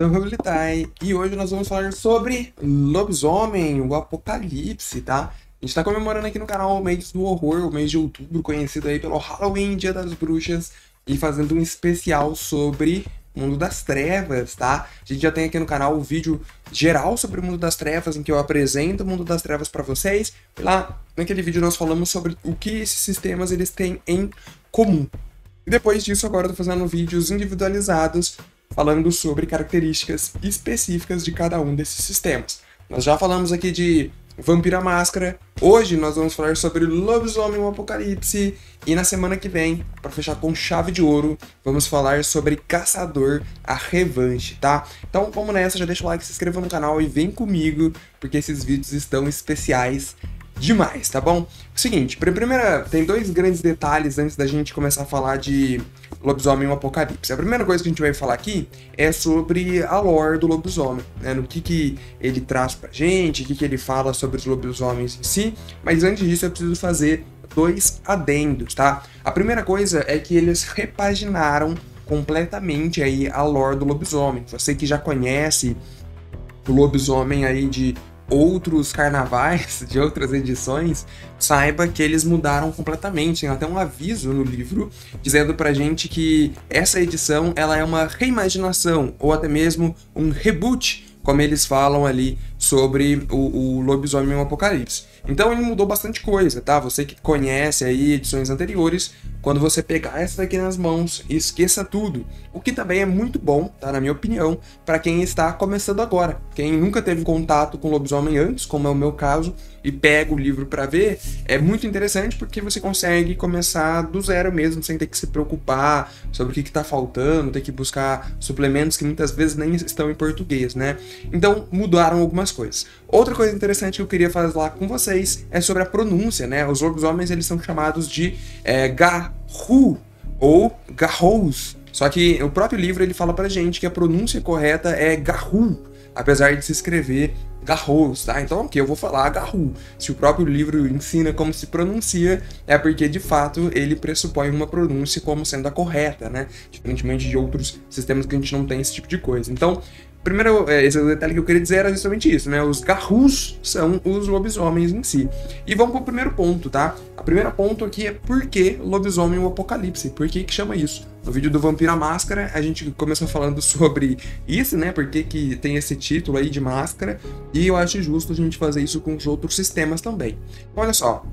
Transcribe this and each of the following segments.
Sou Robilitai e hoje nós vamos falar sobre lobisomem, o apocalipse, tá? A gente tá comemorando aqui no canal o mês do horror, o mês de outubro, conhecido aí pelo Halloween, Dia das Bruxas, e fazendo um especial sobre o Mundo das Trevas, tá? A gente já tem aqui no canal o vídeo geral sobre o Mundo das Trevas, em que eu apresento o Mundo das Trevas para vocês. E lá, naquele vídeo, nós falamos sobre o que esses sistemas eles têm em comum. E depois disso, agora eu tô fazendo vídeos individualizados falando sobre características específicas de cada um desses sistemas. Nós já falamos aqui de Vampira Máscara, hoje nós vamos falar sobre Lobisomem o Apocalipse, e na semana que vem, para fechar com chave de ouro, vamos falar sobre Caçador, a Revanche, tá? Então vamos nessa, já deixa o like, se inscreva no canal e vem comigo, porque esses vídeos estão especiais demais, tá bom? Seguinte, tem dois grandes detalhes antes da gente começar a falar de Lobisomem o Apocalipse. A primeira coisa que a gente vai falar aqui é sobre a lore do lobisomem, né? No que ele traz pra gente, o que ele fala sobre os lobisomens em si, mas antes disso eu preciso fazer dois adendos, tá? A primeira coisa é que eles repaginaram completamente aí a lore do lobisomem. Você que já conhece o lobisomem aí de outros carnavais, de outras edições, saiba que eles mudaram completamente. Tem até um aviso no livro dizendo pra gente que essa edição ela é uma reimaginação, ou até mesmo um reboot, como eles falam ali sobre o Lobisomem o Apocalipse. Então ele mudou bastante coisa, tá? Você que conhece aí edições anteriores, quando você pegar essa daqui nas mãos, esqueça tudo. O que também é muito bom, tá? Na minha opinião, para quem está começando agora. Quem nunca teve contato com lobisomem antes, como é o meu caso, e pega o livro para ver, é muito interessante porque você consegue começar do zero mesmo, sem ter que se preocupar sobre o que tá faltando, ter que buscar suplementos que muitas vezes nem estão em português, né? Então mudaram algumas coisas. Outra coisa interessante que eu queria falar com vocês é sobre a pronúncia, né? Os lobisomens eles são chamados de Garou ou Garrous. Só que o próprio livro ele fala pra gente que a pronúncia correta é Garou, apesar de se escrever Garrous, tá? Então aqui eu vou falar Garou. Se o próprio livro ensina como se pronuncia, é porque de fato ele pressupõe uma pronúncia como sendo a correta, né? Diferentemente de outros sistemas que a gente não tem esse tipo de coisa. Então, primeiro, esse detalhe que eu queria dizer era justamente isso, né? Os Garrous são os lobisomens em si. E vamos pro primeiro ponto, tá? O primeiro ponto aqui é por que Lobisomem o Apocalipse? Por que chama isso? No vídeo do Vampira Máscara, a gente começou falando sobre isso, né? Por que tem esse título aí de máscara. E eu acho justo a gente fazer isso com os outros sistemas também. Olha só.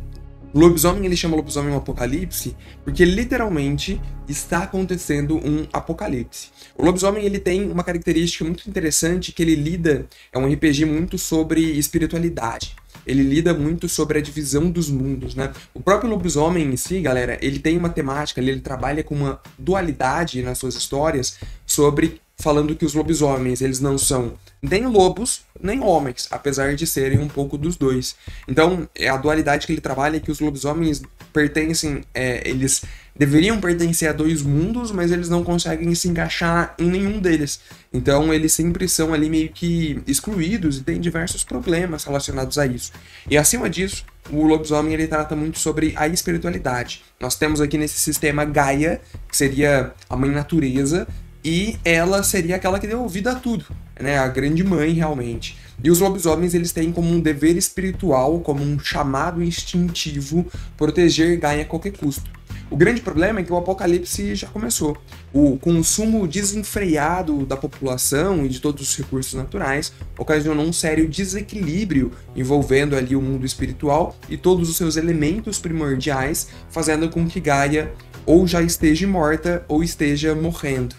O lobisomem ele chama lobisomem um apocalipse porque literalmente está acontecendo um apocalipse. O lobisomem ele tem uma característica muito interessante que ele lida, é um RPG muito sobre espiritualidade. Ele lida muito sobre a divisão dos mundos, né? O próprio lobisomem em si, galera, ele tem uma temática, ele trabalha com uma dualidade nas suas histórias sobre falando que os lobisomens, eles não são nem lobos, nem homens, apesar de serem um pouco dos dois. Então, a dualidade que ele trabalha é que os lobisomens pertencem, eles deveriam pertencer a dois mundos, mas eles não conseguem se encaixar em nenhum deles. Então, eles sempre são ali meio que excluídos e tem diversos problemas relacionados a isso. E acima disso, o lobisomem ele trata muito sobre a espiritualidade. Nós temos aqui nesse sistema Gaia, que seria a mãe natureza, e ela seria aquela que deu vida a tudo, né? A grande mãe, realmente. E os lobisomens, eles têm como um dever espiritual, como um chamado instintivo, proteger Gaia a qualquer custo. O grande problema é que o apocalipse já começou. O consumo desenfreado da população e de todos os recursos naturais ocasionou um sério desequilíbrio envolvendo ali o mundo espiritual e todos os seus elementos primordiais, fazendo com que Gaia ou já esteja morta ou esteja morrendo.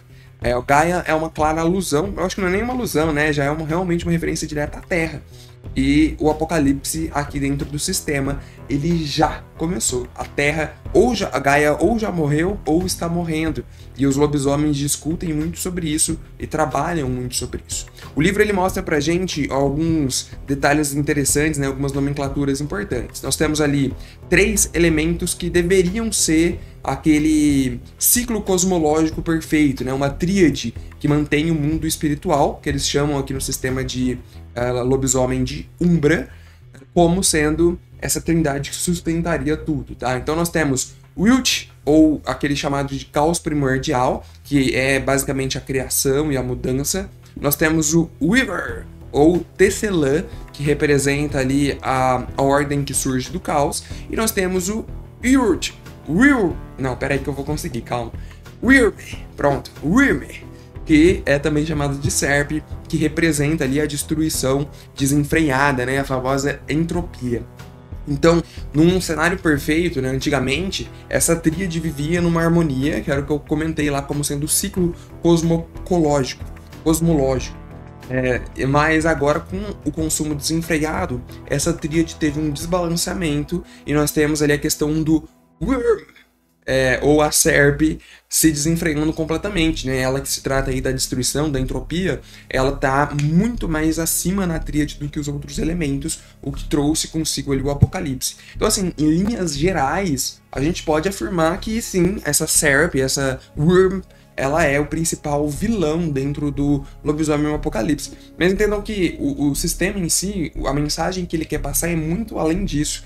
O Gaia é uma clara alusão, eu acho que não é nem uma alusão, né? Já é realmente uma referência direta à Terra. E o apocalipse aqui dentro do sistema, ele já começou. A Terra, a Gaia ou já morreu ou está morrendo. E os lobisomens discutem muito sobre isso e trabalham muito sobre isso. O livro ele mostra pra gente alguns detalhes interessantes, né? Algumas nomenclaturas importantes. Nós temos ali 3 elementos que deveriam ser aquele ciclo cosmológico perfeito, né? Uma tríade que mantém o mundo espiritual, que eles chamam aqui no sistema de lobisomem de Umbra, como sendo essa trindade que sustentaria tudo, tá? Então nós temos Wilt, ou aquele chamado de caos primordial, que é basicamente a criação e a mudança. Nós temos o Weaver, ou Tecelã, que representa ali a ordem que surge do caos. E nós temos o Urt, não, peraí que eu vou conseguir, calma. Wyrm, pronto, Wyrm, que é também chamado de Serp, que representa ali a destruição desenfreada, né, a famosa entropia. Então, num cenário perfeito, né, antigamente, essa tríade vivia numa harmonia, que era o que eu comentei lá como sendo o ciclo cosmológico. Mas agora, com o consumo desenfreado, essa tríade teve um desbalanceamento e nós temos ali a questão do Wyrm, ou a Serp, se desenfreando completamente, né? Ela que se trata aí da destruição, da entropia, ela tá muito mais acima na tríade do que os outros elementos, o que trouxe consigo ali o apocalipse. Então, assim, em linhas gerais, a gente pode afirmar que sim, essa Serp, essa Wyrm, ela é o principal vilão dentro do Lobisomem Apocalipse. Mas entendam que o sistema em si, a mensagem que ele quer passar é muito além disso.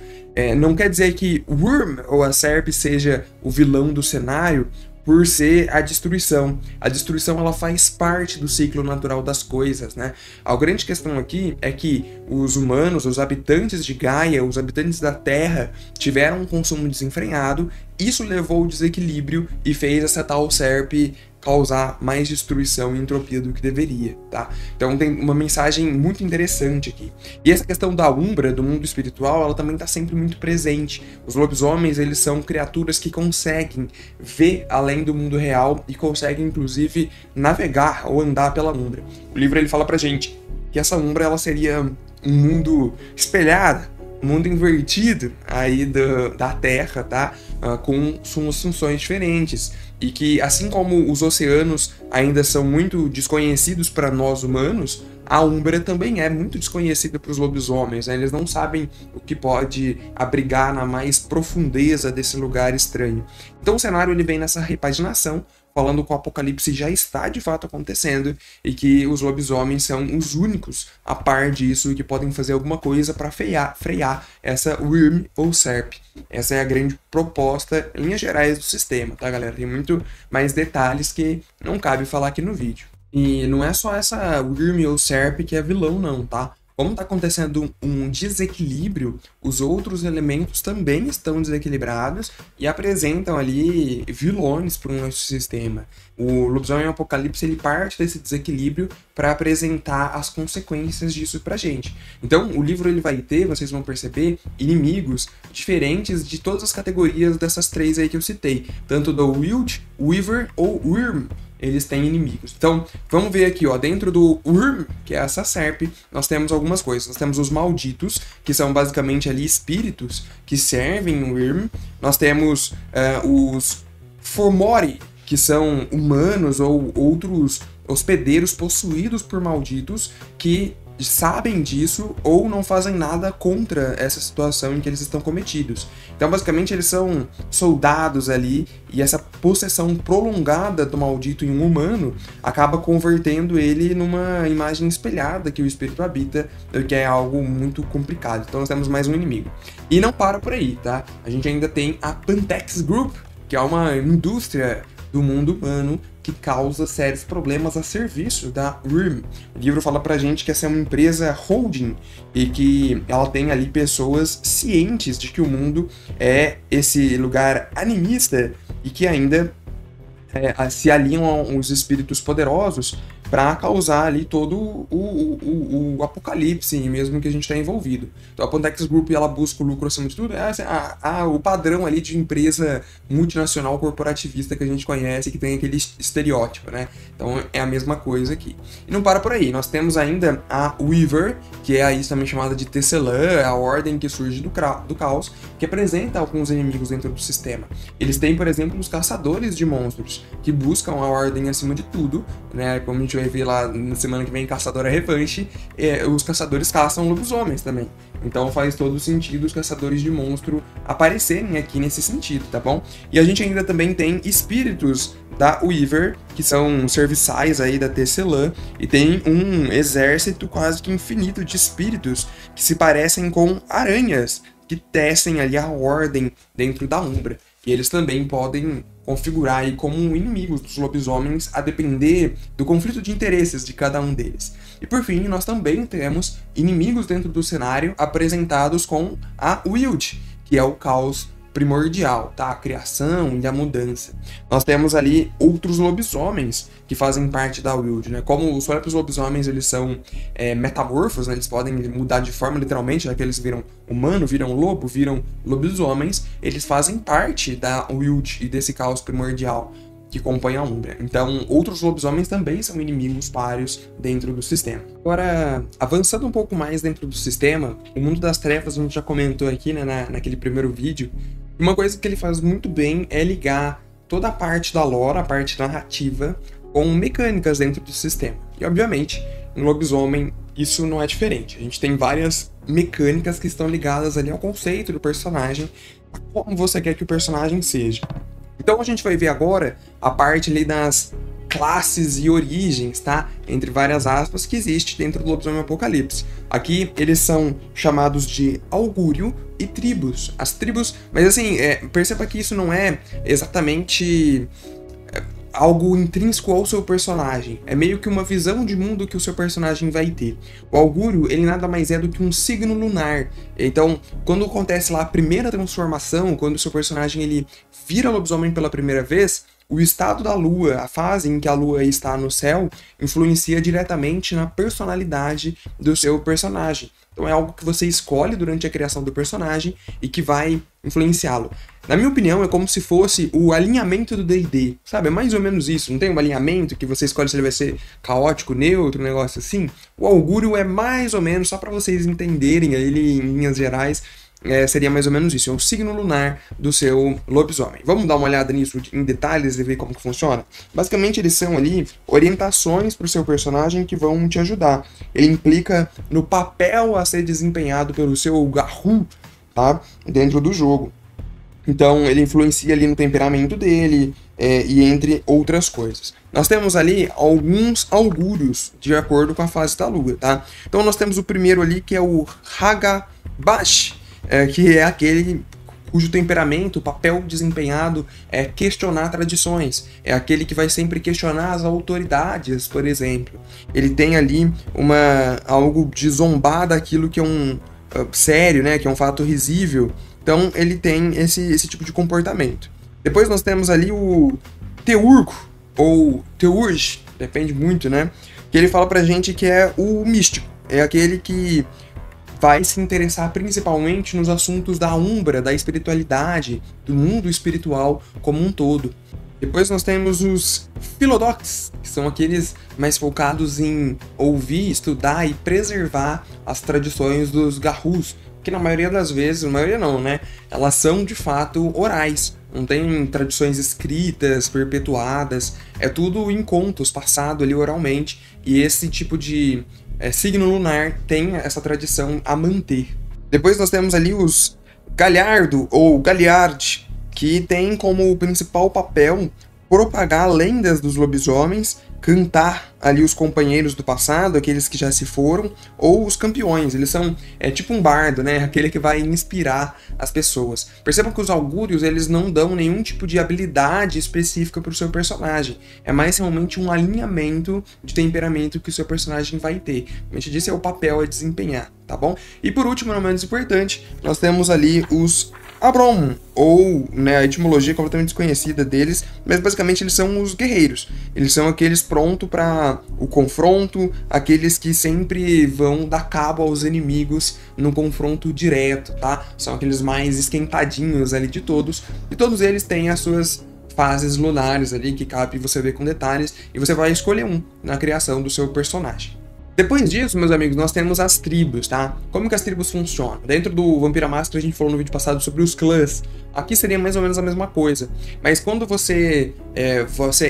Não quer dizer que o Wyrm ou a Serp seja o vilão do cenário por ser a destruição. A destruição, ela faz parte do ciclo natural das coisas, né? A grande questão aqui é que os humanos, os habitantes de Gaia, os habitantes da Terra, tiveram um consumo desenfreado, isso levou ao desequilíbrio e fez essa tal Serp causar mais destruição e entropia do que deveria, tá? Então tem uma mensagem muito interessante aqui. E essa questão da Umbra, do mundo espiritual, ela também está sempre muito presente. Os lobisomens, eles são criaturas que conseguem ver além do mundo real e conseguem, inclusive, navegar ou andar pela Umbra. O livro, ele fala pra gente que essa Umbra, ela seria um mundo espelhado, um mundo invertido aí da Terra, tá? Com suas funções diferentes. E que, assim como os oceanos ainda são muito desconhecidos para nós humanos, a Umbra também é muito desconhecida para os lobisomens, né? Eles não sabem o que pode abrigar na mais profundeza desse lugar estranho. Então o cenário, ele vem nessa repaginação, falando que o apocalipse já está de fato acontecendo e que os lobisomens são os únicos a par disso e que podem fazer alguma coisa para frear essa Wyrm ou Serp. Essa é a grande proposta, em linhas gerais, do sistema, tá, galera? Tem muito mais detalhes que não cabe falar aqui no vídeo. E não é só essa Wyrm ou Serp que é vilão, não, tá? Como está acontecendo um desequilíbrio, os outros elementos também estão desequilibrados e apresentam ali vilões para o nosso sistema. O Lobisomem Apocalipse, ele parte desse desequilíbrio para apresentar as consequências disso pra gente. Então, o livro, ele vai ter, vocês vão perceber, inimigos diferentes de todas as categorias dessas três aí que eu citei. Tanto do Wild, Weaver ou Wyrm, eles têm inimigos. Então, vamos ver aqui, ó, dentro do Wyrm, que é essa Serp, nós temos algumas coisas. Nós temos os malditos, que são basicamente ali espíritos que servem o Wyrm. Nós temos os Fomori, que são humanos ou outros hospedeiros possuídos por malditos que sabem disso ou não fazem nada contra essa situação em que eles estão cometidos. Então, basicamente, eles são soldados ali e essa possessão prolongada do maldito em um humano acaba convertendo ele numa imagem espelhada que o espírito habita, o que é algo muito complicado. Então, nós temos mais um inimigo. E não para por aí, tá? A gente ainda tem a Pantex Group, que é uma indústria do mundo humano que causa sérios problemas a serviço da Wyrm. O livro fala pra gente que essa é uma empresa holding e que ela tem ali pessoas cientes de que o mundo é esse lugar animista e que ainda se aliam aos espíritos poderosos para causar ali todo o apocalipse mesmo que a gente está envolvido. Então a Pantex Group, ela busca o lucro acima de tudo, o padrão ali de empresa multinacional corporativista que a gente conhece, que tem aquele estereótipo, né? Então é a mesma coisa aqui. E não para por aí, nós temos ainda a Weaver, que é aí também chamada de Tecelã, a ordem que surge do caos, que apresenta alguns inimigos dentro do sistema. Eles têm, por exemplo, os caçadores de monstros, que buscam a ordem acima de tudo, né? Como a gente vai ver lá na semana que vem, Caçadora Revanche, os caçadores caçam lobisomens também. Então faz todo sentido os caçadores de monstro aparecerem aqui nesse sentido, tá bom? E a gente ainda também tem espíritos da Weaver, que são serviçais aí da Tecelã, e tem um exército quase que infinito de espíritos que se parecem com aranhas, que tecem ali a ordem dentro da Umbra. que eles também podem configurar aí como inimigos dos lobisomens, a depender do conflito de interesses de cada um deles. E por fim, nós também temos inimigos dentro do cenário apresentados com a Wild, que é o caos primordial, tá? A criação e a mudança. Nós temos ali outros lobisomens que fazem parte da Wild, né? Como os próprios lobisomens, eles são metamorfos, né? Eles podem mudar de forma literalmente, já que eles viram humano, viram lobo, viram lobisomens, eles fazem parte da Wild e desse caos primordial que compõe a Umbra. Então, outros lobisomens também são inimigos páreos dentro do sistema. Agora, avançando um pouco mais dentro do sistema, o Mundo das Trevas, a gente já comentou aqui, né, naquele primeiro vídeo, uma coisa que ele faz muito bem é ligar toda a parte da lore, a parte narrativa, com mecânicas dentro do sistema. E, obviamente, em Lobisomem, isso não é diferente. A gente tem várias mecânicas que estão ligadas ali ao conceito do personagem, a como você quer que o personagem seja. Então a gente vai ver agora a parte ali das classes e origens, tá? Entre várias aspas, que existe dentro do Lobisomem Apocalipse. Aqui eles são chamados de augúrio e tribos. As tribos, mas assim, perceba que isso não é exatamente algo intrínseco ao seu personagem. É meio que uma visão de mundo que o seu personagem vai ter. O augúrio, ele nada mais é do que um signo lunar. Então, quando acontece lá a primeira transformação, quando o seu personagem ele vira lobisomem pela primeira vez, o estado da lua, a fase em que a lua está no céu, influencia diretamente na personalidade do seu personagem. Então é algo que você escolhe durante a criação do personagem e que vai influenciá-lo. Na minha opinião, é como se fosse o alinhamento do D&D, sabe? É mais ou menos isso. Não tem um alinhamento que você escolhe se ele vai ser caótico, neutro, um negócio assim? O augúrio é mais ou menos, só para vocês entenderem ele em linhas gerais, seria mais ou menos isso, é o signo lunar do seu lobisomem. Vamos dar uma olhada nisso em detalhes e ver como que funciona? Basicamente, eles são ali orientações para o seu personagem que vão te ajudar. Ele implica no papel a ser desempenhado pelo seu Garou, tá? Dentro do jogo. Então, ele influencia ali no temperamento dele e entre outras coisas. Nós temos ali alguns augúrios de acordo com a fase da lua, tá? Então, nós temos o primeiro ali que é o Hagabash, que é aquele cujo temperamento, o papel desempenhado é questionar tradições. É aquele que vai sempre questionar as autoridades, por exemplo. Ele tem ali algo de zombar daquilo que é sério, né? Que é um fato risível. Então ele tem esse tipo de comportamento. Depois nós temos ali o Teurgo, ou Teurge, depende muito, né? Que ele fala pra gente que é o místico. É aquele que vai se interessar principalmente nos assuntos da Umbra, da espiritualidade, do mundo espiritual como um todo. Depois nós temos os Philodox, que são aqueles mais focados em ouvir, estudar e preservar as tradições dos Garous, que na maioria das vezes, na maioria não, né? Elas são de fato orais, não tem tradições escritas, perpetuadas, é tudo em contos, passado ali oralmente, e esse tipo de signo lunar tem essa tradição a manter. Depois nós temos ali os Galhardo ou Galliard, que tem como principal papel propagar lendas dos lobisomens, cantar ali os companheiros do passado, aqueles que já se foram, ou os campeões. Eles são tipo um bardo, né? Aquele que vai inspirar as pessoas. Percebam que os augúrios, eles não dão nenhum tipo de habilidade específica para o seu personagem. É mais realmente um alinhamento de temperamento que o seu personagem vai ter. Como a gente disse, é o papel a desempenhar, tá bom? E por último, não menos importante, nós temos ali os Abrom, ou né, a etimologia completamente desconhecida deles, mas basicamente eles são os guerreiros. Eles são aqueles prontos para o confronto, aqueles que sempre vão dar cabo aos inimigos no confronto direto, tá? São aqueles mais esquentadinhos ali de todos, e todos eles têm as suas fases lunares ali, que cabe você ver com detalhes, e você vai escolher um na criação do seu personagem. Depois disso, meus amigos, nós temos as tribos, tá? Como que as tribos funcionam? Dentro do Vampira Máscara, a gente falou no vídeo passado sobre os clãs. Aqui seria mais ou menos a mesma coisa. Mas quando você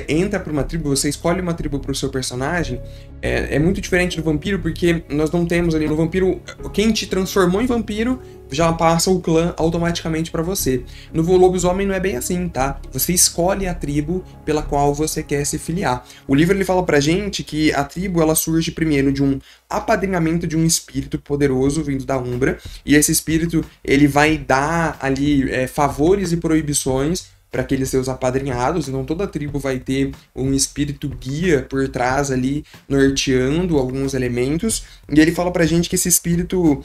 entra para uma tribo, você escolhe uma tribo para o seu personagem, é muito diferente do vampiro, porque nós não temos ali no vampiro, quem te transformou em vampiro já passa o clã automaticamente para você. No lobisomem não é bem assim, tá? Você escolhe a tribo pela qual você quer se filiar. O livro ele fala pra gente que a tribo ela surge primeiro de um apadrinhamento de um espírito poderoso vindo da Umbra, e esse espírito ele vai dar ali favor favores e proibições para aqueles seus apadrinhados. Então toda tribo vai ter um espírito guia por trás ali, norteando alguns elementos, e ele fala pra gente que esse espírito,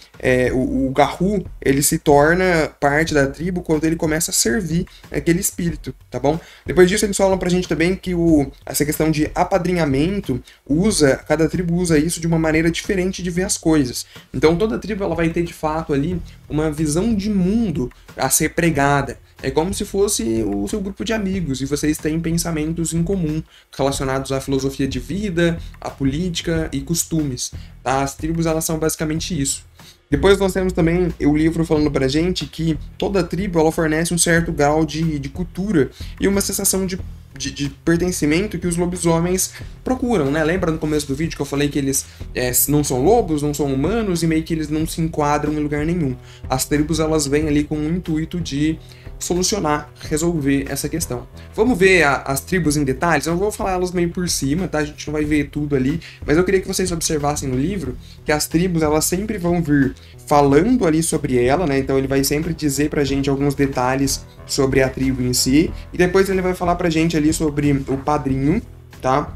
o Garou, ele se torna parte da tribo quando ele começa a servir aquele espírito, tá bom? Depois disso eles falam pra gente também que essa questão de apadrinhamento, cada tribo usa isso de uma maneira diferente de ver as coisas. Então toda tribo ela vai ter de fato ali uma visão de mundo a ser pregada. É como se fosse o seu grupo de amigos e vocês têm pensamentos em comum relacionados à filosofia de vida, à política e costumes. Tá? As tribos elas são basicamente isso. Depois nós temos também o livro falando pra gente que toda tribo ela fornece um certo grau de cultura e uma sensação de pertencimento que os lobisomens procuram, né? Lembra no começo do vídeo que eu falei que eles não são lobos, não são humanos e meio que eles não se enquadram em lugar nenhum. As tribos elas vêm ali com o intuito de solucionar, resolver essa questão. Vamos ver as tribos em detalhes? Eu vou falar elas meio por cima, tá? A gente não vai ver tudo ali, mas eu queria que vocês observassem no livro que as tribos elas sempre vão vir falando ali sobre ela, né? Então ele vai sempre dizer pra gente alguns detalhes sobre a tribo em si, e depois ele vai falar pra gente ali sobre o padrinho, tá?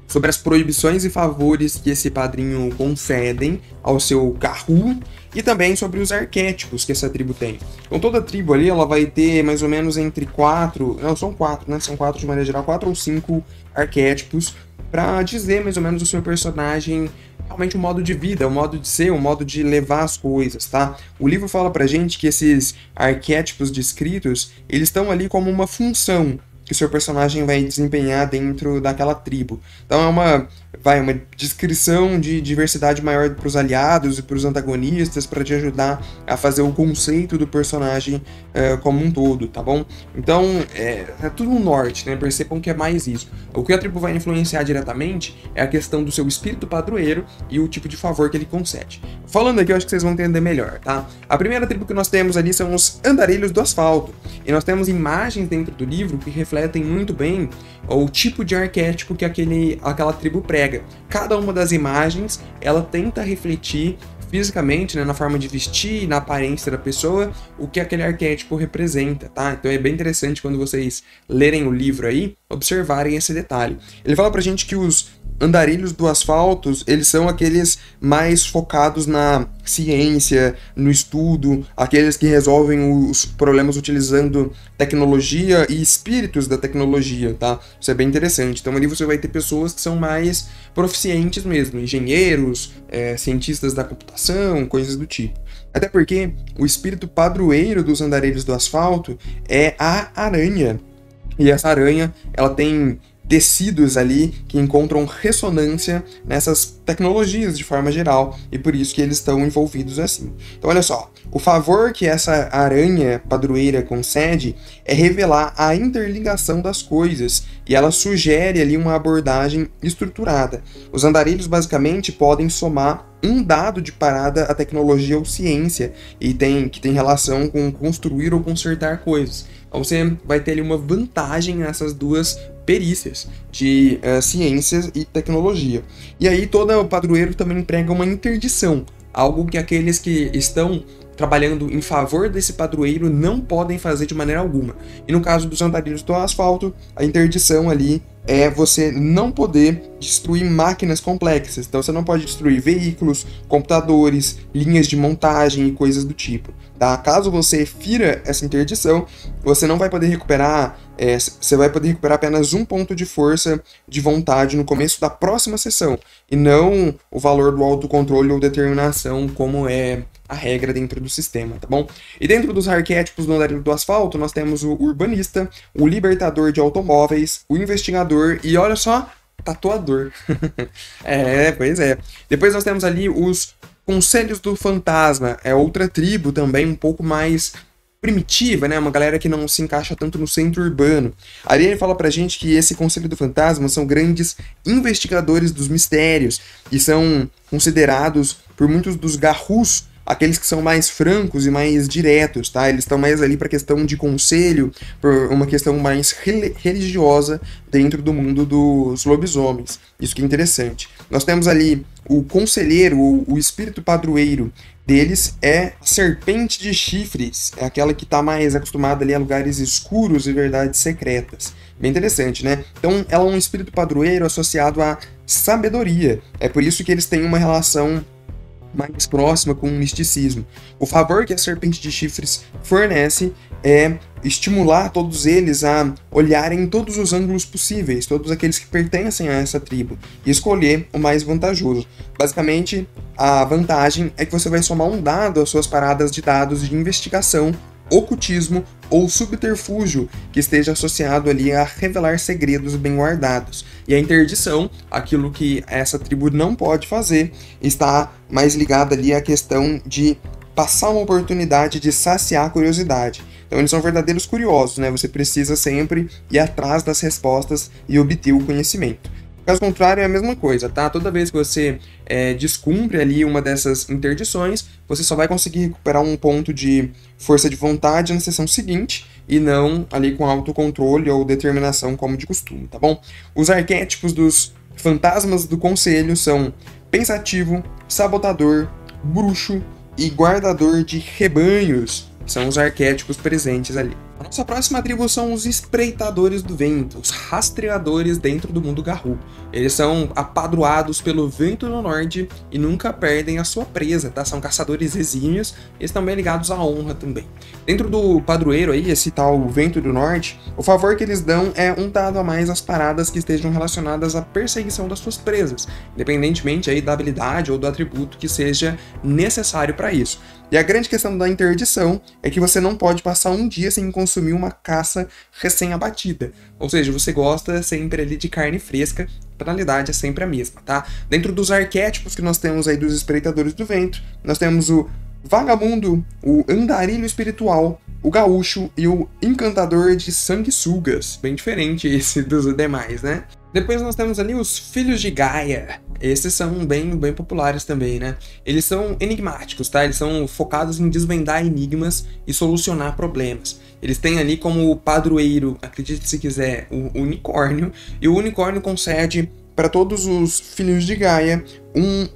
Sobre as proibições e favores que esse padrinho concedem ao seu Garou, e também sobre os arquétipos que essa tribo tem. Então toda tribo ali, ela vai ter mais ou menos entre 4, não, são 4, né? São 4 de maneira geral, 4 ou 5 arquétipos para dizer mais ou menos o seu personagem, realmente o modo de vida, o modo de ser, o modo de levar as coisas, tá? O livro fala pra gente que esses arquétipos descritos, eles estão ali como uma função que o seu personagem vai desempenhar dentro daquela tribo. Então é uma descrição de diversidade maior para os aliados e para os antagonistas, para te ajudar a fazer o conceito do personagem como um todo, tá bom? Então é tudo no norte, né? Percebam que é mais isso. O que a tribo vai influenciar diretamente é a questão do seu espírito padroeiro e o tipo de favor que ele concede. Falando aqui, eu acho que vocês vão entender melhor, tá? A primeira tribo que nós temos ali são os andarilhos do asfalto. E nós temos imagens dentro do livro que refletem muito bem o tipo de arquétipo que aquela tribo prega. Cada uma das imagens, ela tenta refletir fisicamente, né, na forma de vestir, na aparência da pessoa, o que aquele arquétipo representa, tá? Então é bem interessante quando vocês lerem o livro aí, observarem esse detalhe. Ele fala pra gente que os andarilhos do asfalto, eles são aqueles mais focados na ciência, no estudo, aqueles que resolvem os problemas utilizando tecnologia e espíritos da tecnologia, tá? Isso é bem interessante. Então ali você vai ter pessoas que são mais proficientes mesmo, engenheiros, cientistas da computação, coisas do tipo. Até porque o espírito padroeiro dos andarilhos do asfalto é a aranha. E essa aranha, ela tem tecidos ali que encontram ressonância nessas tecnologias de forma geral, e por isso que eles estão envolvidos assim. Então olha só, o favor que essa aranha padroeira concede é revelar a interligação das coisas, e ela sugere ali uma abordagem estruturada. Os andarilhos basicamente podem somar um dado de parada à tecnologia ou ciência, e que tem relação com construir ou consertar coisas. Então você vai ter ali uma vantagem nessas duas perícias de ciências e tecnologia. E aí todo o padroeiro também emprega uma interdição, algo que aqueles que estão trabalhando em favor desse padroeiro não podem fazer de maneira alguma. E no caso dos andarilhos do asfalto, a interdição ali é você não poder destruir máquinas complexas. Então você não pode destruir veículos, computadores, linhas de montagem e coisas do tipo. Tá? Caso você fira essa interdição, você não vai poder recuperar, você vai poder recuperar apenas um ponto de força de vontade no começo da próxima sessão, e não o valor do autocontrole ou determinação, como é a regra dentro do sistema, tá bom? E dentro dos arquétipos do andarilho do asfalto, nós temos o urbanista, o libertador de automóveis, o investigador e, olha só, tatuador. Pois é. Depois nós temos ali os Conselhos do Fantasma, é outra tribo também um pouco mais primitiva, né? Uma galera que não se encaixa tanto no centro urbano. Ali ele fala pra gente que esse Conselho do Fantasma são grandes investigadores dos mistérios e são considerados por muitos dos Garous aqueles que são mais francos e mais diretos, tá? Eles estão mais ali para questão de conselho, por uma questão mais religiosa dentro do mundo dos lobisomens. Isso que é interessante. Nós temos ali o conselheiro, o espírito padroeiro deles é a serpente de chifres, é aquela que está mais acostumada ali a lugares escuros e verdades secretas. Bem interessante, né? Então, ela é um espírito padroeiro associado à sabedoria. É por isso que eles têm uma relação mais próxima com o misticismo. O favor que a serpente de chifres fornece é estimular todos eles a olharem todos os ângulos possíveis, todos aqueles que pertencem a essa tribo, e escolher o mais vantajoso. Basicamente, a vantagem é que você vai somar um dado às suas paradas de dados de investigação, ocultismo ou subterfúgio que esteja associado ali a revelar segredos bem guardados. E a interdição, aquilo que essa tribo não pode fazer, está mais ligada ali à questão de passar uma oportunidade de saciar a curiosidade. Então eles são verdadeiros curiosos, né? Você precisa sempre ir atrás das respostas e obter o conhecimento. Caso contrário, é a mesma coisa, tá? Toda vez que você descumpre ali uma dessas interdições, você só vai conseguir recuperar um ponto de força de vontade na sessão seguinte, e não ali com autocontrole ou determinação como de costume, tá bom? Os arquétipos dos fantasmas do conselho são pensativo, sabotador, bruxo e guardador de rebanhos. São os arquétipos presentes ali. A nossa próxima tribo são os espreitadores do vento, os rastreadores dentro do mundo Garou. Eles são apadroados pelo vento do norte e nunca perdem a sua presa, tá? São caçadores exímios e estão bem ligados à honra também. Dentro do padroeiro aí, esse tal vento do norte, o favor que eles dão é um dado a mais às paradas que estejam relacionadas à perseguição das suas presas, independentemente aí da habilidade ou do atributo que seja necessário para isso. E a grande questão da interdição é que você não pode passar um dia sem consumir uma caça recém-abatida. Ou seja, você gosta sempre ali de carne fresca, a penalidade é sempre a mesma, tá? Dentro dos arquétipos que nós temos aí dos espreitadores do vento, nós temos o vagabundo, o andarilho espiritual, o gaúcho e o encantador de sanguessugas. Bem diferente esse dos demais, né? Depois nós temos ali os filhos de Gaia. Esses são bem populares também, né? Eles são enigmáticos, tá? Eles são focados em desvendar enigmas e solucionar problemas. Eles têm ali como padroeiro, acredite se quiser, o unicórnio. E o unicórnio concede para todos os filhos de Gaia um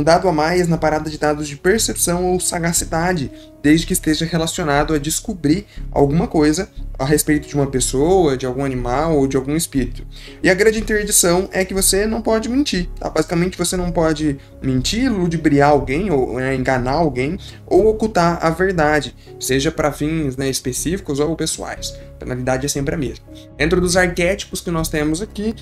dado a mais na parada de dados de percepção ou sagacidade, desde que esteja relacionado a descobrir alguma coisa a respeito de uma pessoa, de algum animal ou de algum espírito. E a grande interdição é que você não pode mentir, tá? Basicamente você não pode mentir, ludibriar alguém, ou enganar alguém, ou ocultar a verdade, seja para fins, né, específicos ou pessoais. A penalidade é sempre a mesma. Dentro dos arquétipos que nós temos aqui,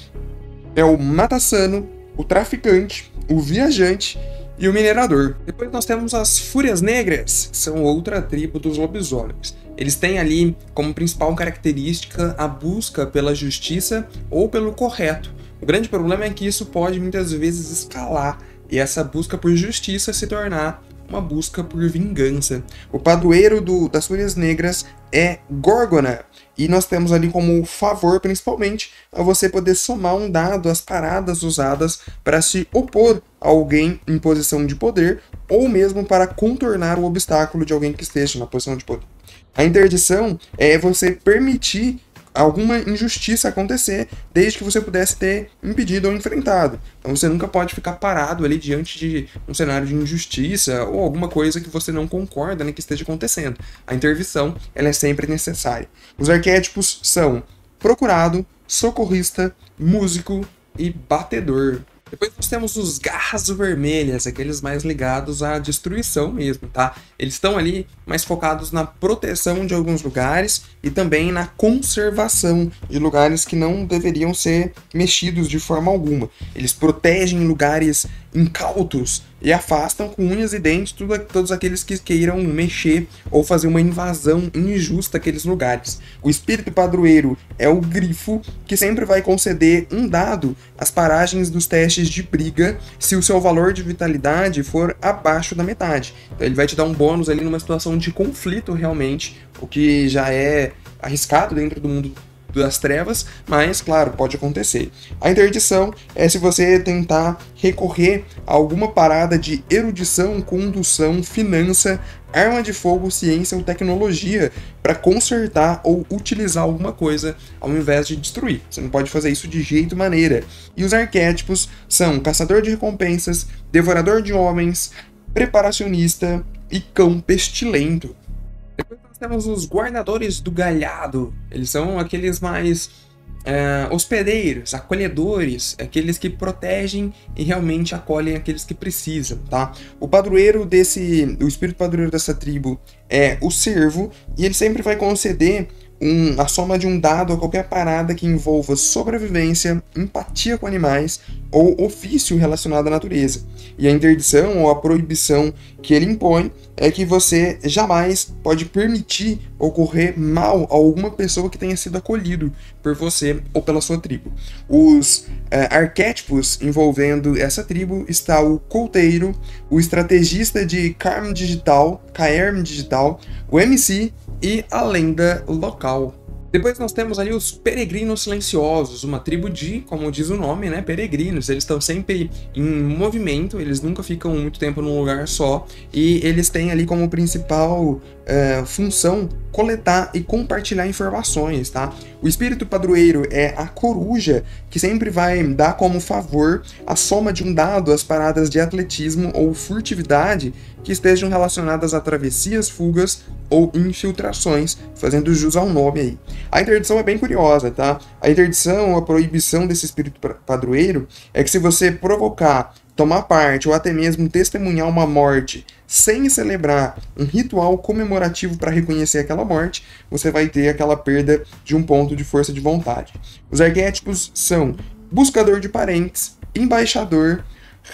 é o matassano, o traficante, o viajante e o minerador. Depois nós temos as Fúrias Negras, que são outra tribo dos lobisomens. Eles têm ali como principal característica a busca pela justiça ou pelo correto. O grande problema é que isso pode muitas vezes escalar e essa busca por justiça se tornar uma busca por vingança. O padroeiro das Fúrias Negras é Gorgona, e nós temos ali como favor, principalmente, a você poder somar um dado às paradas usadas para se opor a alguém em posição de poder, ou mesmo para contornar o obstáculo de alguém que esteja na posição de poder. A interdição é você permitir alguma injustiça acontecer, desde que você pudesse ter impedido ou enfrentado. Então você nunca pode ficar parado ali diante de um cenário de injustiça ou alguma coisa que você não concorda, né, que esteja acontecendo. A intervenção, ela é sempre necessária. Os arquétipos são procurado, socorrista, músico e batedor. Depois nós temos os Garras Vermelhas, aqueles mais ligados à destruição mesmo, tá? Eles estão ali mais focados na proteção de alguns lugares e também na conservação de lugares que não deveriam ser mexidos de forma alguma. Eles protegem lugares incautos e afastam com unhas e dentes todos aqueles que queiram mexer ou fazer uma invasão injusta àqueles lugares. O espírito padroeiro é o grifo, que sempre vai conceder um dado às paragens dos testes de briga se o seu valor de vitalidade for abaixo da metade. Então ele vai te dar um bônus ali numa situação de conflito realmente, o que já é arriscado dentro do mundo das trevas, mas, claro, pode acontecer. A interdição é se você tentar recorrer a alguma parada de erudição, condução, finança, arma de fogo, ciência ou tecnologia para consertar ou utilizar alguma coisa ao invés de destruir. Você não pode fazer isso de jeito maneira. E os arquétipos são caçador de recompensas, devorador de homens, preparacionista e cão pestilento. Depois nós temos os guardadores do galhado. Eles são aqueles mais hospedeiros, acolhedores, aqueles que protegem e realmente acolhem aqueles que precisam, tá? O espírito padroeiro dessa tribo é o servo, e ele sempre vai conceder a soma de um dado a qualquer parada que envolva sobrevivência, empatia com animais ou ofício relacionado à natureza. E a interdição ou a proibição que ele impõe é que você jamais pode permitir ocorrer mal a alguma pessoa que tenha sido acolhido por você ou pela sua tribo. Os arquétipos envolvendo essa tribo está o couteiro, o estrategista de Caerm Digital, o MC e a lenda local. Depois nós temos ali os peregrinos silenciosos, uma tribo de, como diz o nome, né, peregrinos. Eles estão sempre em movimento, eles nunca ficam muito tempo num lugar só, e eles têm ali como principal função coletar e compartilhar informações, tá? O espírito padroeiro é a coruja, que sempre vai dar como favor a soma de um dado às paradas de atletismo ou furtividade que estejam relacionadas a travessias, fugas ou infiltrações, fazendo jus ao nome aí. A interdição é bem curiosa, tá? A interdição, a proibição desse espírito padroeiro é que se você provocar, tomar parte ou até mesmo testemunhar uma morte sem celebrar um ritual comemorativo para reconhecer aquela morte, você vai ter aquela perda de um ponto de força de vontade. Os arquétipos são buscador de parentes, embaixador,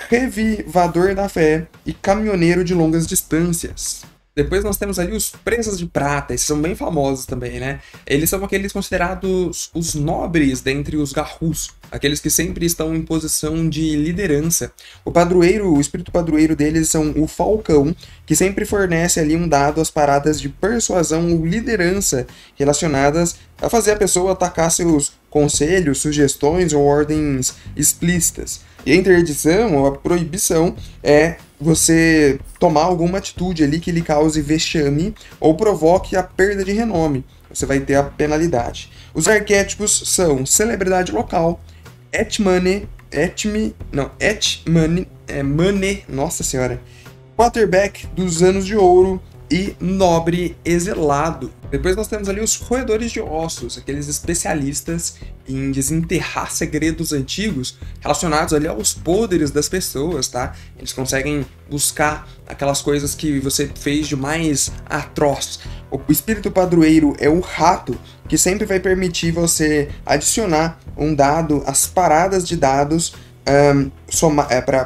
revivador da fé e caminhoneiro de longas distâncias. Depois nós temos ali os presas de prata, esses são bem famosos também, né? Eles são aqueles considerados os nobres dentre os garrus, aqueles que sempre estão em posição de liderança. O espírito padroeiro deles são o falcão, que sempre fornece ali um dado às paradas de persuasão ou liderança relacionadas a fazer a pessoa atacar seus conselhos, sugestões ou ordens explícitas. E a interdição ou a proibição é você tomar alguma atitude ali que lhe cause vexame ou provoque a perda de renome. Você vai ter a penalidade. Os arquétipos são celebridade local, nossa senhora, quarterback dos anos de ouro e nobre exilado. Depois nós temos ali os roedores de ossos, aqueles especialistas em desenterrar segredos antigos relacionados ali aos poderes das pessoas, tá? Eles conseguem buscar aquelas coisas que você fez de mais atroz. O espírito padroeiro é o rato, que sempre vai permitir você adicionar um dado às paradas de dados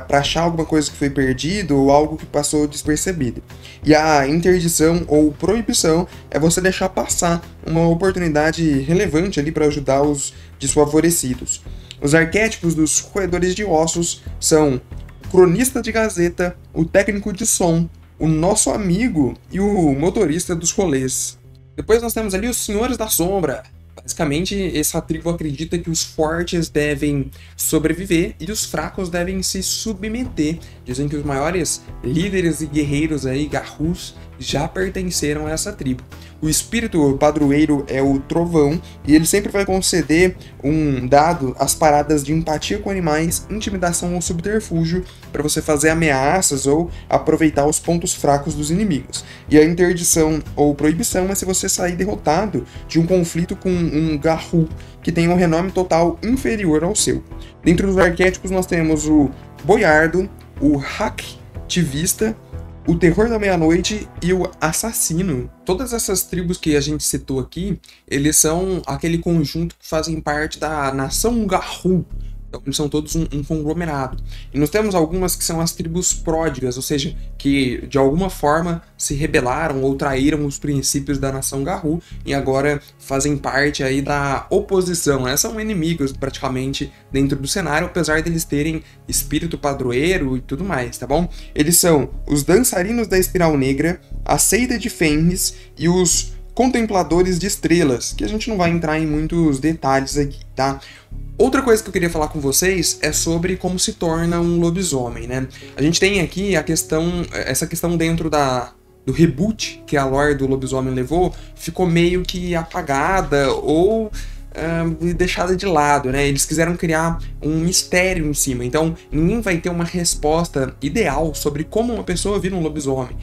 para achar alguma coisa que foi perdido ou algo que passou despercebido. E a interdição ou proibição é você deixar passar uma oportunidade relevante ali para ajudar os desfavorecidos. Os arquétipos dos roedores de ossos são o cronista de gazeta, o técnico de som, o nosso amigo e o motorista dos rolês. Depois nós temos ali os senhores da sombra. Basicamente, essa tribo acredita que os fortes devem sobreviver e os fracos devem se submeter. Dizem que os maiores líderes e guerreiros aí, garrus, já pertenceram a essa tribo. O espírito padroeiro é o trovão e ele sempre vai conceder um dado às paradas de empatia com animais, intimidação ou subterfúgio para você fazer ameaças ou aproveitar os pontos fracos dos inimigos. E a interdição ou proibição é se você sair derrotado de um conflito com um garru que tem um renome total inferior ao seu. Dentro dos arquétipos nós temos o boiardo, o hacktivista, o terror da meia-noite e o assassino. Todas essas tribos que a gente citou aqui, eles são aquele conjunto que fazem parte da nação Garou. Então, eles são todos um conglomerado. E nós temos algumas que são as tribos pródigas, ou seja, que de alguma forma se rebelaram ou traíram os princípios da nação Garou e agora fazem parte aí da oposição. Elas são inimigos praticamente dentro do cenário, apesar deles terem espírito padroeiro e tudo mais, tá bom? Eles são os dançarinos da Espiral Negra, a Seita de Fenris e os contempladores de estrelas, que a gente não vai entrar em muitos detalhes aqui, tá? Outra coisa que eu queria falar com vocês é sobre como se torna um lobisomem, né? A gente tem aqui essa questão dentro do reboot que a lore do lobisomem levou, ficou meio que apagada ou deixada de lado, né? Eles quiseram criar um mistério em cima, então ninguém vai ter uma resposta ideal sobre como uma pessoa vira um lobisomem.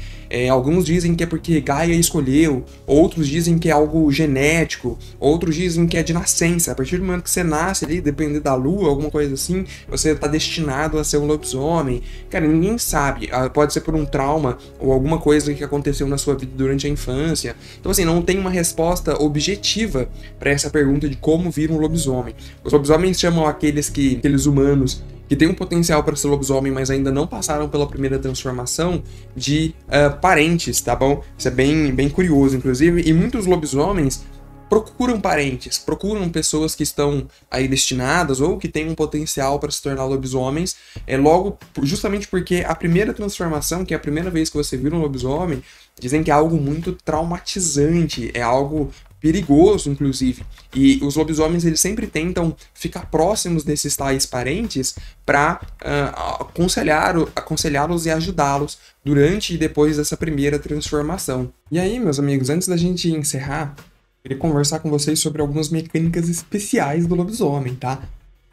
Alguns dizem que é porque Gaia escolheu, outros dizem que é algo genético, outros dizem que é de nascença. A partir do momento que você nasce ali, dependendo da lua, alguma coisa assim, você tá destinado a ser um lobisomem. Cara, ninguém sabe. Pode ser por um trauma ou alguma coisa que aconteceu na sua vida durante a infância. Então, assim, não tem uma resposta objetiva para essa pergunta de como vir um lobisomem. Os lobisomens chamam aqueles humanos que têm um potencial para ser lobisomem, mas ainda não passaram pela primeira transformação, de parentes, tá bom? Isso é bem curioso, inclusive, e muitos lobisomens procuram parentes, procuram pessoas que estão aí destinadas ou que têm um potencial para se tornar lobisomens, justamente porque a primeira transformação, que é a primeira vez que você vira um lobisomem, dizem que é algo muito traumatizante, é algo perigoso, inclusive. E os lobisomens, eles sempre tentam ficar próximos desses tais parentes para aconselhá-los e ajudá-los durante e depois dessa primeira transformação. E aí, meus amigos, antes da gente encerrar, eu queria conversar com vocês sobre algumas mecânicas especiais do lobisomem, tá?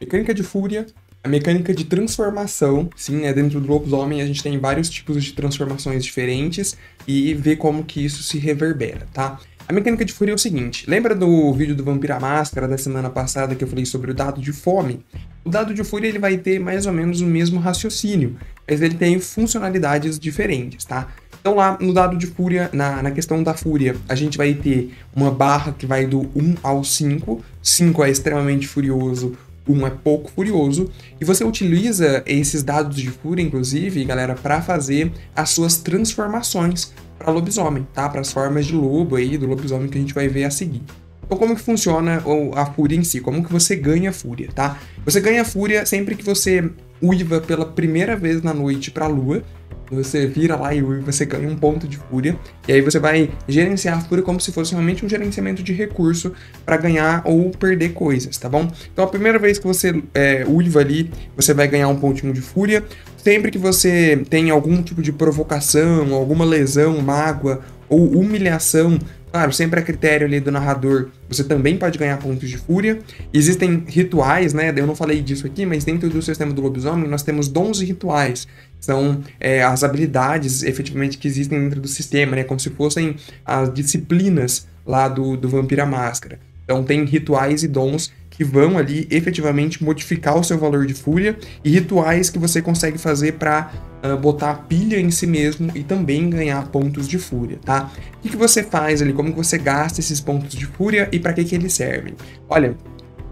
Mecânica de fúria, a mecânica de transformação, sim, dentro do lobisomem a gente tem vários tipos de transformações diferentes e ver como que isso se reverbera, tá? A mecânica de fúria é o seguinte, lembra do vídeo do Vampira Máscara da semana passada que eu falei sobre o dado de fome? O dado de fúria ele vai ter mais ou menos o mesmo raciocínio, mas ele tem funcionalidades diferentes, tá? Então lá no dado de fúria, na questão da fúria, a gente vai ter uma barra que vai do 1 ao 5, 5 é extremamente furioso, 1 é pouco furioso, e você utiliza esses dados de fúria, inclusive, galera, para fazer as suas transformações para lobisomem, tá? Para as formas de lobo aí, do lobisomem que a gente vai ver a seguir. Então, como que funciona a fúria em si? Como que você ganha fúria, tá? Você ganha fúria sempre que você uiva pela primeira vez na noite para a lua. Você vira lá e você ganha um ponto de fúria, e aí você vai gerenciar a fúria como se fosse realmente um gerenciamento de recurso para ganhar ou perder coisas, tá bom? Então a primeira vez que você uiva ali, você vai ganhar um pontinho de fúria. Sempre que você tem algum tipo de provocação, alguma lesão, mágoa ou humilhação, claro, sempre a critério ali do narrador, você também pode ganhar pontos de fúria. Existem rituais, né? Eu não falei disso aqui, mas dentro do sistema do lobisomem nós temos dons e rituais. São as habilidades, efetivamente, que existem dentro do sistema, né? Como se fossem as disciplinas lá do Vampira Máscara. Então tem rituais e dons que vão ali efetivamente modificar o seu valor de fúria, e rituais que você consegue fazer para botar a pilha em si mesmo e também ganhar pontos de fúria, tá? O que você faz ali? Como que você gasta esses pontos de fúria e para que eles servem? Olha,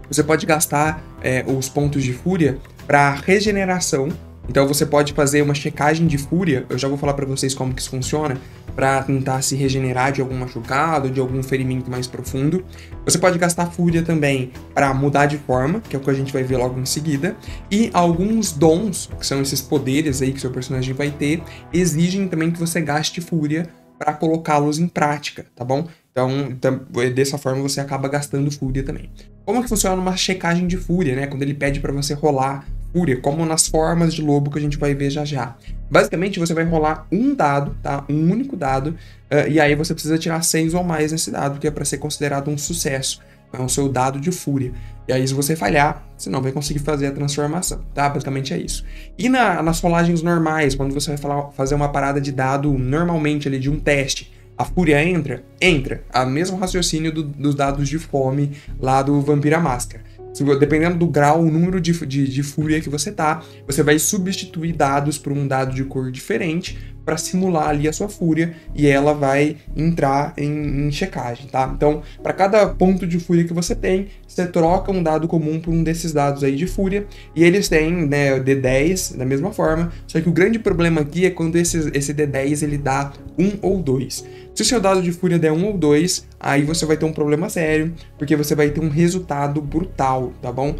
você pode gastar os pontos de fúria para regeneração. Então você pode fazer uma checagem de fúria, eu já vou falar para vocês como que isso funciona, para tentar se regenerar de algum machucado, de algum ferimento mais profundo. Você pode gastar fúria também para mudar de forma, que é o que a gente vai ver logo em seguida. E alguns dons, que são esses poderes aí que seu personagem vai ter, exigem também que você gaste fúria para colocá-los em prática, tá bom? Então, dessa forma você acaba gastando fúria também. Como que funciona uma checagem de fúria, né? Quando ele pede para você rolar fúria, como nas formas de lobo que a gente vai ver já já. Basicamente, você vai rolar um dado, tá? Um único dado, e aí você precisa tirar 6 ou mais nesse dado, que é para ser considerado um sucesso. É o seu dado de fúria. E aí, se você falhar, você não vai conseguir fazer a transformação, tá? Basicamente é isso. E nas rolagens normais, quando você vai fazer uma parada de dado normalmente ali de um teste, a fúria entra? Entra. A mesmo raciocínio dos dados de fome lá do Vampira Máscara. Dependendo do grau, o número de fúria que você tá, você vai substituir dados por um dado de cor diferente para simular ali a sua fúria, e ela vai entrar em checagem, tá? Então, para cada ponto de fúria que você tem, você troca um dado comum por um desses dados aí de fúria, e eles têm, né, D10 da mesma forma, só que o grande problema aqui é quando esse D10 ele dá 1 ou 2. Se o seu dado de fúria der 1 ou 2, aí você vai ter um problema sério, porque você vai ter um resultado brutal, tá bom?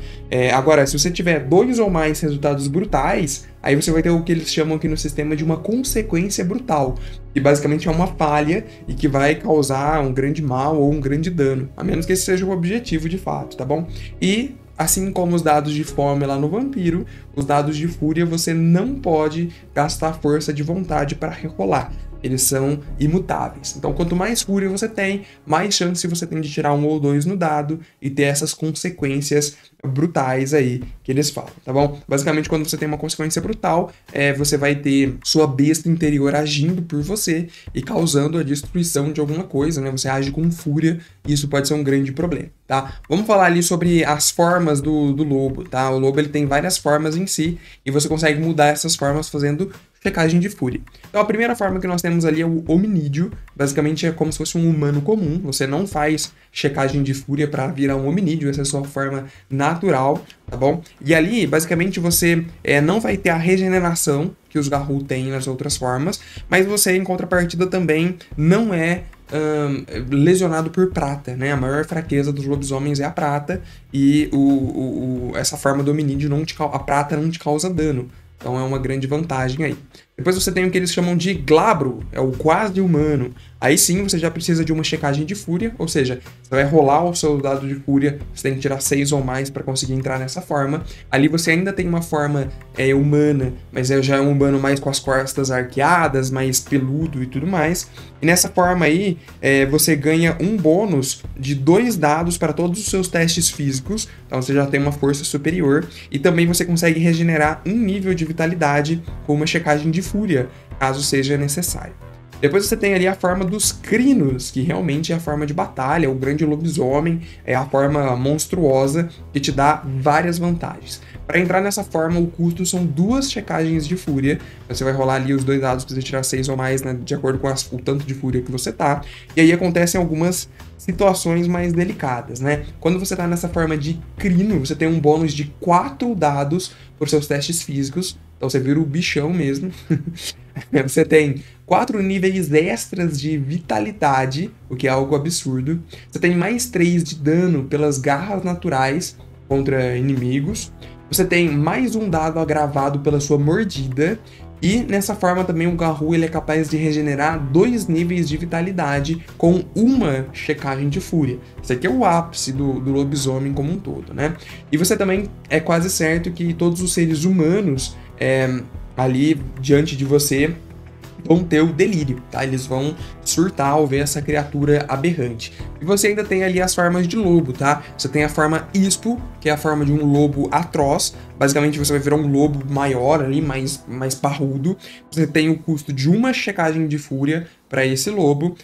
Agora, se você tiver 2 ou mais resultados brutais, aí você vai ter o que eles chamam aqui no sistema de uma consequência brutal, que basicamente é uma falha e que vai causar um grande mal ou um grande dano, a menos que esse seja o objetivo de fato, tá bom? E assim como os dados de fome lá no vampiro, os dados de fúria você não pode gastar força de vontade para rerolar. Eles são imutáveis. Então, quanto mais fúria você tem, mais chance você tem de tirar 1 ou 2 no dado e ter essas consequências brutais aí que eles falam, tá bom? Basicamente, quando você tem uma consequência brutal, você vai ter sua besta interior agindo por você e causando a destruição de alguma coisa, né? Você age com fúria e isso pode ser um grande problema, tá? Vamos falar ali sobre as formas do lobo, tá? O lobo ele tem várias formas em si e você consegue mudar essas formas fazendo checagem de fúria. Então a primeira forma que nós temos ali é o hominídeo, basicamente é como se fosse um humano comum, você não faz checagem de fúria para virar um hominídeo, essa é a sua forma natural, tá bom? E ali, basicamente, você não vai ter a regeneração que os Garou têm nas outras formas, mas você, em contrapartida, também não é lesionado por prata, né? A maior fraqueza dos lobisomens é a prata e essa forma do hominídeo, a prata não te causa dano. Então é uma grande vantagem aí. Depois você tem o que eles chamam de glabro, é o quase humano. Aí sim você já precisa de uma checagem de fúria, ou seja, você vai rolar o seu dado de fúria, você tem que tirar 6 ou mais para conseguir entrar nessa forma. Ali você ainda tem uma forma humana, mas já é um humano mais com as costas arqueadas, mais peludo e tudo mais. E nessa forma aí, você ganha um bônus de 2 dados para todos os seus testes físicos, então você já tem uma força superior. E também você consegue regenerar 1 nível de vitalidade com uma checagem de fúria, caso seja necessário. Depois você tem ali a forma dos crinos, que realmente é a forma de batalha, o grande lobisomem, é a forma monstruosa que te dá várias vantagens. Para entrar nessa forma, o custo são 2 checagens de fúria, você vai rolar ali os 2 dados para você tirar 6 ou mais, né, de acordo com o tanto de fúria que você tá, e aí acontecem algumas situações mais delicadas, né? Quando você tá nessa forma de crino, você tem um bônus de 4 dados por seus testes físicos, então você vira o bichão mesmo. Você tem 4 níveis extras de vitalidade, o que é algo absurdo. Você tem mais 3 de dano pelas garras naturais contra inimigos. Você tem mais um dado agravado pela sua mordida. E nessa forma também o Garou ele é capaz de regenerar 2 níveis de vitalidade com uma checagem de fúria. Isso aqui é o ápice do lobisomem como um todo, né? E você também é quase certo que todos os seres humanos ali diante de você vão ter o delírio, tá? Eles vão surtar ao ver essa criatura aberrante. E você ainda tem ali as formas de lobo, tá? Você tem a forma Ispo, que é a forma de um lobo atroz. Basicamente você vai virar um lobo maior ali, mais parrudo. Você tem o custo de uma checagem de fúria para esse lobo.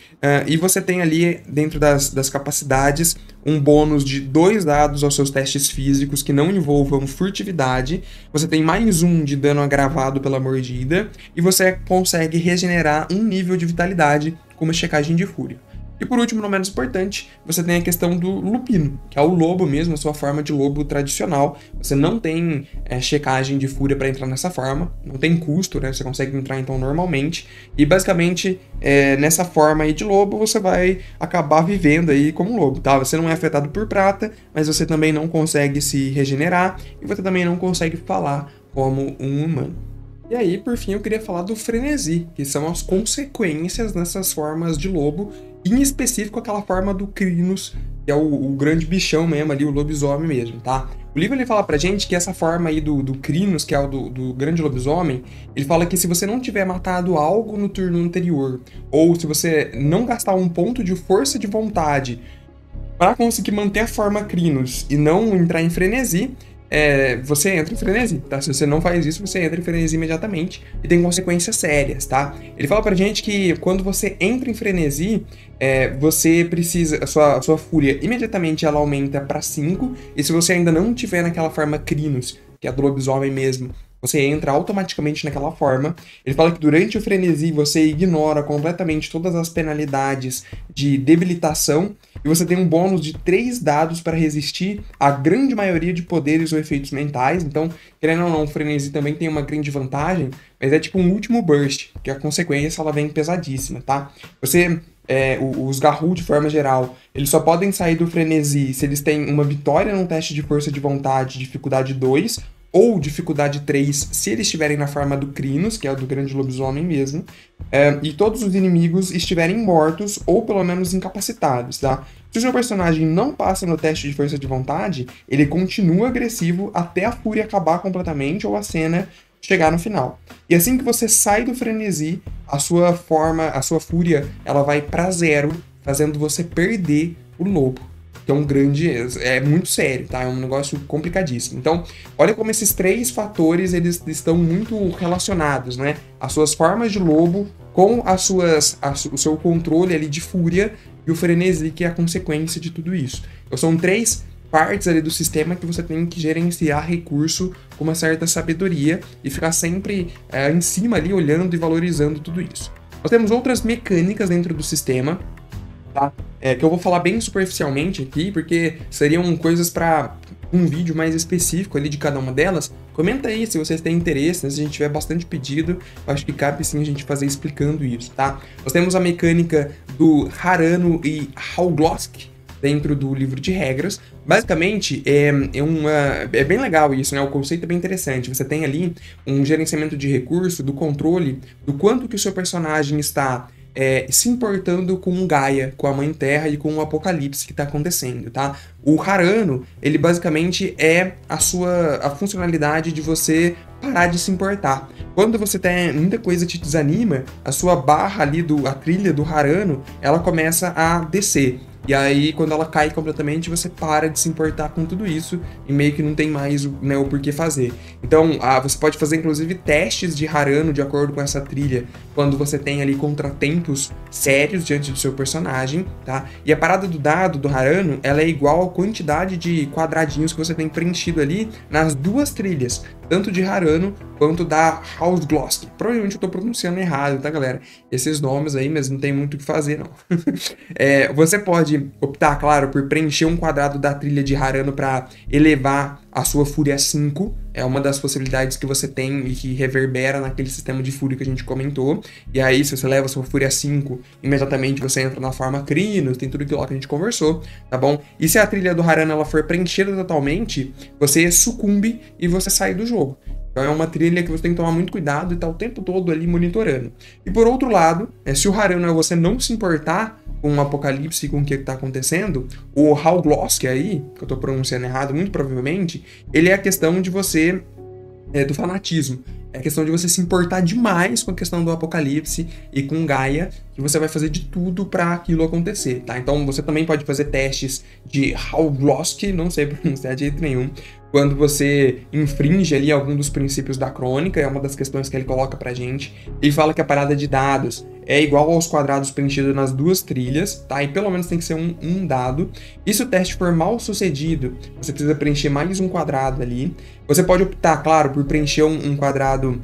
E você tem ali, dentro das capacidades, um bônus de 2 dados aos seus testes físicos que não envolvam furtividade. Você tem mais 1 de dano agravado pela mordida. E você consegue regenerar 1 nível de vitalidade com uma checagem de fúria. E por último, não menos importante, você tem a questão do lupino, que é o lobo mesmo, a sua forma de lobo tradicional. Você não tem checagem de fúria para entrar nessa forma, não tem custo, né? Você consegue entrar então normalmente. E basicamente, nessa forma aí de lobo, você vai acabar vivendo aí como um lobo, tá? Você não é afetado por prata, mas você também não consegue se regenerar e você também não consegue falar como um humano. E aí, por fim, eu queria falar do frenesi, que são as consequências dessas formas de lobo, em específico aquela forma do Crinos, que é o grande bichão mesmo ali, o lobisomem mesmo, tá? O livro ele fala pra gente que essa forma aí do Crinos, que é o do grande lobisomem, ele fala que se você não tiver matado algo no turno anterior, ou se você não gastar um ponto de força de vontade para conseguir manter a forma Crinos e não entrar em frenesi, você entra em frenesi, tá? Se você não faz isso, você entra em frenesi imediatamente e tem consequências sérias, tá? Ele fala pra gente que quando você entra em frenesi, você precisa, a sua fúria imediatamente ela aumenta pra 5, e se você ainda não tiver naquela forma Crinos, que é a do lobisomem mesmo, você entra automaticamente naquela forma. Ele fala que durante o frenesi você ignora completamente todas as penalidades de debilitação e você tem um bônus de 3 dados para resistir à grande maioria de poderes ou efeitos mentais. Então, querendo ou não, o frenesi também tem uma grande vantagem, mas é tipo um último burst, que a consequência ela vem pesadíssima, tá? Os Garou, de forma geral, eles só podem sair do frenesi se eles têm uma vitória num teste de força de vontade, dificuldade 2, ou dificuldade 3 se eles estiverem na forma do Crinos, que é o do grande lobisomem mesmo, e todos os inimigos estiverem mortos ou pelo menos incapacitados, tá? Se o seu personagem não passa no teste de força de vontade, ele continua agressivo até a fúria acabar completamente ou a cena chegar no final. E assim que você sai do frenesi, a sua fúria, ela vai pra 0, fazendo você perder o lobo. Que é um grande... é muito sério, tá? É um negócio complicadíssimo. Então, olha como esses 3 fatores, eles estão muito relacionados, né? As suas formas de lobo com o seu controle ali de fúria e o frenesi, que é a consequência de tudo isso. Então, são 3 partes ali do sistema que você tem que gerenciar recurso com uma certa sabedoria e ficar sempre em cima ali, olhando e valorizando tudo isso. Nós temos outras mecânicas dentro do sistema, tá? Que eu vou falar bem superficialmente aqui, porque seriam coisas para um vídeo mais específico ali de cada uma delas. Comenta aí se vocês têm interesse, né? Se a gente tiver bastante pedido, eu acho que cabe sim a gente fazer explicando isso, tá? Nós temos a mecânica do Harano e Hallglosk dentro do livro de regras. Basicamente, é bem legal isso, né? O conceito é bem interessante. Você tem ali um gerenciamento de recurso, do controle, do quanto que o seu personagem está se importando com Gaia, com a Mãe Terra e com o apocalipse que está acontecendo, tá? O Harano, ele basicamente é a funcionalidade de você parar de se importar. Quando você tem muita coisa que te desanima, a sua barra ali, a trilha do Harano, ela começa a descer. E aí, quando ela cai completamente, você para de se importar com tudo isso e meio que não tem mais o porquê fazer. Então, você pode fazer, inclusive, testes de Harano de acordo com essa trilha, quando você tem ali contratempos sérios diante do seu personagem, tá? E a parada do dado do Harano, ela é igual à quantidade de quadradinhos que você tem preenchido ali nas 2 trilhas, tanto de Harano quanto da Hallglosk. Provavelmente eu tô pronunciando errado, tá, galera? Esses nomes aí, mas não tem muito o que fazer, não. Você pode optar, claro, por preencher um quadrado da trilha de Harano para elevar a sua fúria 5. É uma das possibilidades que você tem e que reverbera naquele sistema de fúria que a gente comentou. E aí, se você leva a sua fúria 5, imediatamente você entra na forma Crinos, tem tudo aquilo lá que a gente conversou, tá bom? E se a trilha do Harano ela for preenchida totalmente, você sucumbe e você sai do jogo. Então é uma trilha que você tem que tomar muito cuidado e tá o tempo todo ali monitorando. E por outro lado, se o Harano é você não se importar com o apocalipse e com o que tá acontecendo, o Hallglosk aí, que eu tô pronunciando errado, muito provavelmente, ele é a questão de você, do fanatismo. É a questão de você se importar demais com a questão do apocalipse e com Gaia, que você vai fazer de tudo para aquilo acontecer, tá? Então você também pode fazer testes de Hallglosk, não sei pronunciar de jeito nenhum, quando você infringe ali algum dos princípios da crônica, é uma das questões que ele coloca pra gente. Ele fala que a parada de dados é igual aos quadrados preenchidos nas 2 trilhas, tá? E pelo menos tem que ser um dado. E se o teste for mal sucedido, você precisa preencher mais um quadrado ali. Você pode optar, claro, por preencher um quadrado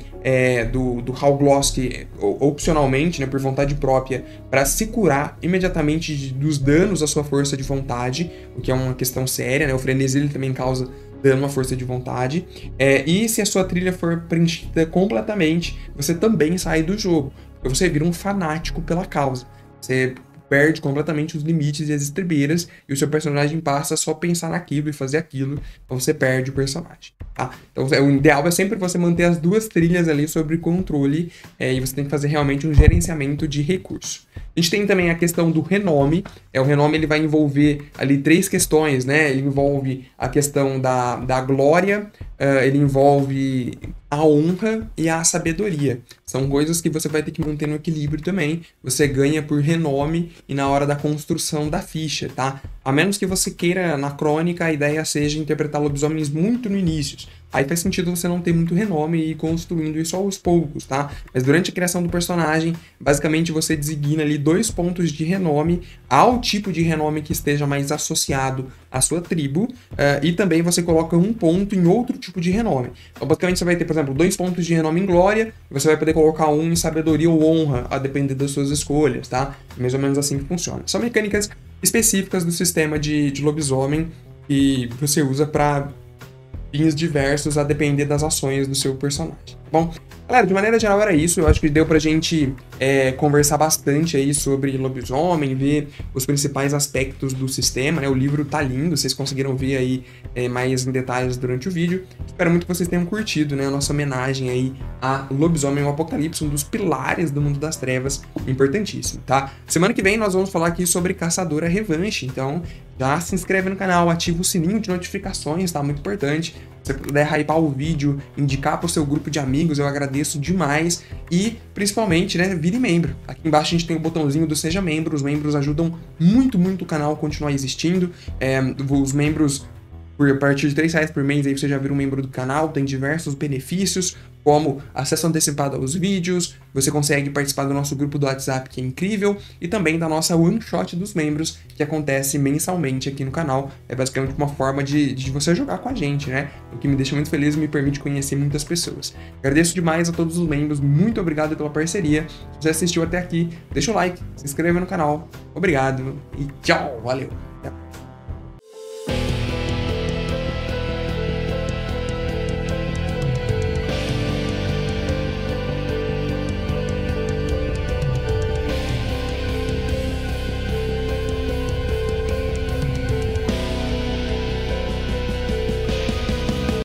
do Hallglosk opcionalmente, né, por vontade própria, para se curar imediatamente dos danos à sua força de vontade, o que é uma questão séria, né? O frenesi ele também causa dando uma força de vontade, e se a sua trilha for preenchida completamente, você também sai do jogo, porque você vira um fanático pela causa. Você perde completamente os limites e as estribeiras, e o seu personagem passa a só pensar naquilo e fazer aquilo, então você perde o personagem, tá? Então o ideal é sempre você manter as 2 trilhas ali sob controle, e você tem que fazer realmente um gerenciamento de recurso. A gente tem também a questão do renome. O renome ele vai envolver ali 3 questões, né? Ele envolve a questão da glória, ele envolve a honra e a sabedoria. São coisas que você vai ter que manter no equilíbrio também. Você ganha por renome e na hora da construção da ficha, tá? A menos que você queira, na crônica, a ideia seja interpretar lobisomens muito no início. Aí faz sentido você não ter muito renome e ir construindo isso aos poucos, tá? Mas durante a criação do personagem, basicamente você designa ali 2 pontos de renome ao tipo de renome que esteja mais associado à sua tribo, e também você coloca 1 ponto em outro tipo de renome. Então basicamente você vai ter, por exemplo, 2 pontos de renome em glória, e você vai poder colocar 1 em sabedoria ou honra, a depender das suas escolhas, tá? Mais ou menos assim que funciona. São mecânicas específicas do sistema de lobisomem que você usa para fins diversos a depender das ações do seu personagem, tá bom? Galera, de maneira geral era isso. Eu acho que deu pra gente conversar bastante aí sobre lobisomem, ver os principais aspectos do sistema, né? O livro tá lindo, vocês conseguiram ver aí mais em detalhes durante o vídeo. Espero muito que vocês tenham curtido, né? A nossa homenagem aí a Lobisomem o Apocalipse, um dos pilares do mundo das trevas, importantíssimo, tá? Semana que vem nós vamos falar aqui sobre Caçadora Revanche, então já se inscreve no canal, ativa o sininho de notificações, tá? Muito importante. Se você puder hypar o vídeo, indicar pro seu grupo de amigos, eu agradeço demais. E, principalmente, né, vire membro. Aqui embaixo a gente tem o botãozinho do Seja Membro. Os membros ajudam muito, muito o canal a continuar existindo. Os membros, a partir de R$3 por mês, aí você já vira um membro do canal, tem diversos benefícios, como acesso antecipado aos vídeos, você consegue participar do nosso grupo do WhatsApp, que é incrível, e também da nossa One Shot dos membros, que acontece mensalmente aqui no canal. É basicamente uma forma de você jogar com a gente, né? O que me deixa muito feliz e me permite conhecer muitas pessoas. Agradeço demais a todos os membros, muito obrigado pela parceria. Se você assistiu até aqui, deixa o like, se inscreva no canal. Obrigado e tchau, valeu! Até.